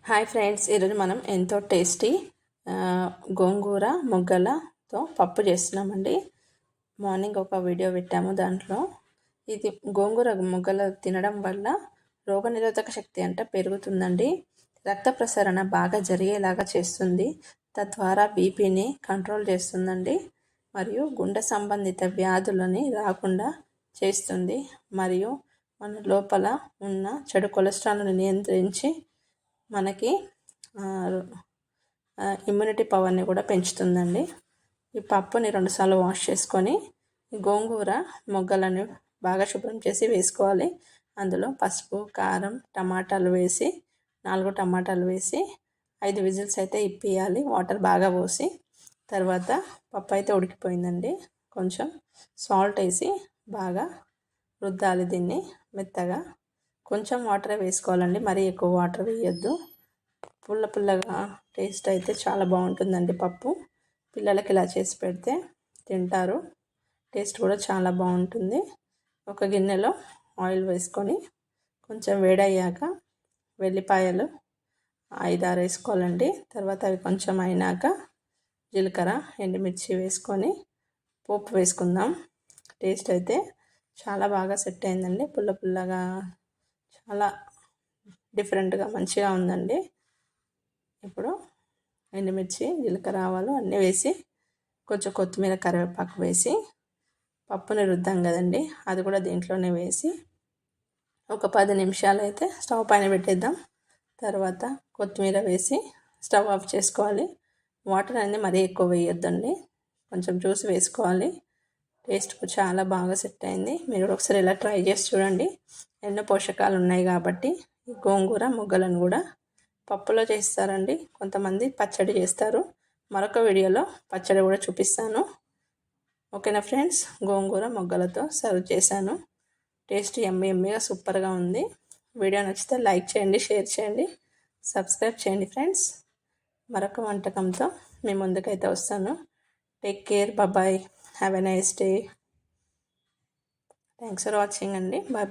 Hi friends, ఈరోజు మనం ఎంతో టేస్టీ గోంగూర మొగ్గలతో పప్పు చేస్తున్నామండి. మార్నింగ్ ఒక వీడియో పెట్టాము. దాంట్లో ఇది గోంగూర మొగ్గలు తినడం వల్ల రోగనిరోధక శక్తి పెరుగుతుందండి. రక్త ప్రసరణ బాగా జరిగేలాగా చేస్తుంది. తద్వారా బీపీని కంట్రోల్ చేస్తుందండి. మరియు గుండె సంబంధిత వ్యాధులని రాకుండా చేస్తుంది. మరియు మన లోపల ఉన్న చెడు కొలెస్ట్రాల్ని నియంత్రించి మనకి ఇమ్యూనిటీ పవర్ని కూడా పెంచుతుందండి. ఈ పప్పుని 2 సార్లు వాష్ చేసుకొని గోంగూర మొగ్గలను బాగా శుభ్రం చేసి వేసుకోవాలి. అందులో పసుపు, కారం, టమాటాలు వేసి 4 టమాటాలు వేసి 5 విజిల్స్ అయితే ఇప్పియాలి. వాటర్ బాగా పోసి తర్వాత పప్పు అయితే ఉడికిపోయిందండి. కొంచెం సాల్ట్ వేసి బాగా రుద్దాలి. దీన్ని మెత్తగా కొంచెం వాటర్ వేసుకోవాలండి, మరీ ఎక్కువ వాటర్ వేయొద్దు. పుల్ల పుల్లగా టేస్ట్ అయితే చాలా బాగుంటుందండి పప్పు. పిల్లలకి ఇలా చేసి పెడితే తింటారు. టేస్ట్ కూడా చాలా బాగుంటుంది. ఒక గిన్నెలో ఆయిల్ వేసుకొని కొంచెం వేడయ్యాక వెల్లిపాయలు 5-6 వేసుకోవాలండి. తర్వాత అవి కొంచెం అయినాక జీలకర్ర, ఎండుమిర్చి వేసుకొని పోపు వేసుకుందాం. టేస్ట్ అయితే చాలా బాగా సెట్ అయిందండి. పుల్ల పుల్లగా చాలా డిఫరెంట్గా మంచిగా ఉందండి. ఇప్పుడు ఎండుమిర్చి, జీలకర్ర, ఆవాలు అన్నీ వేసి కొంచెం కొత్తిమీర, కరివేపాకు వేసి పప్పుని రుద్దాం కదండి, అది కూడా దీంట్లోనే వేసి ఒక 10 నిమిషాలు అయితే స్టవ్ పైన పెట్టేద్దాం. తర్వాత కొత్తిమీర వేసి స్టవ్ ఆఫ్ చేసుకోవాలి. వాటర్ అనేది మరీ ఎక్కువ వేయొద్దండి, కొంచెం చూసి వేసుకోవాలి. టేస్ట్ చాలా బాగా సెట్ అయింది. మీరు ఒకసారి ఇలా ట్రై చేసి చూడండి. ఎన్నో పోషకాలు ఉన్నాయి కాబట్టి ఈ గోంగూర మొగ్గలను కూడా పప్పులో చేస్తారండి. కొంతమంది పచ్చడి చేస్తారు. మరొక వీడియోలో పచ్చడి కూడా చూపిస్తాను. ఓకేనా ఫ్రెండ్స్, గోంగూర మొగ్గలతో సర్వ్ చేశాను. టేస్ట్ ఎమ్మీగా సూపర్గా ఉంది. వీడియో నచ్చితే లైక్ చేయండి, షేర్ చేయండి, సబ్స్క్రైబ్ చేయండి ఫ్రెండ్స్. మరొక వంటకంతో మీ ముందుకైతే వస్తాను. Take care, bye, have a nice day. Thanks for watching అండి. బాయ్.